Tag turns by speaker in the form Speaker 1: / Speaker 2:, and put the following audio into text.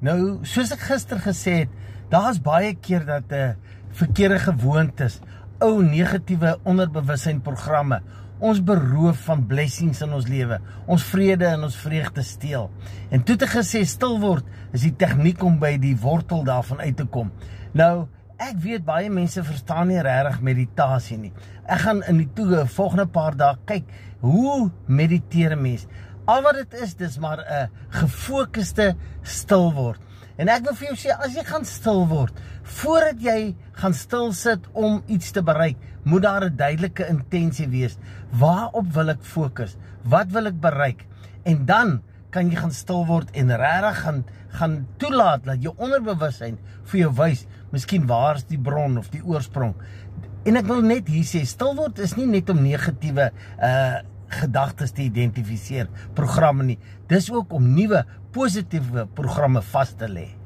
Speaker 1: Nou, soos ek gister gesê het, daar is baie keer dat verkeerde gewoontes, ou negatiewe onderbewussynprogramme, ons beroof van blessings in ons lewe, ons vrede en ons vreugde steel. En toe te gesê, stil word, is die tegniek om by die wortel daarvan uit te kom. Nou, ek weet baie mense verstaan nie regtig meditasie nie. Ek gaan in die volgende paar dae kyk, hoe mediteer 'n mens? Al wat dit is, dis maar 'n gefokuste stil word. En ek wil vir jou sê, as jy gaan stil word, voordat jy gaan stil sit om iets te bereik, moet daar 'n duidelike intensie wees. Waarop wil ek fokus? Wat wil ek bereik? En dan kan jy gaan stil word en regtig gaan toelaat dat jou onderbewussyn vir jou wys, miskien waar is die bron of die oorsprong. En ek wil net hier sê, stil word is nie net om negatiewe gedagtes te identifiseer, programme nie. Dis ook om nuwe, positiewe programme vas te lê.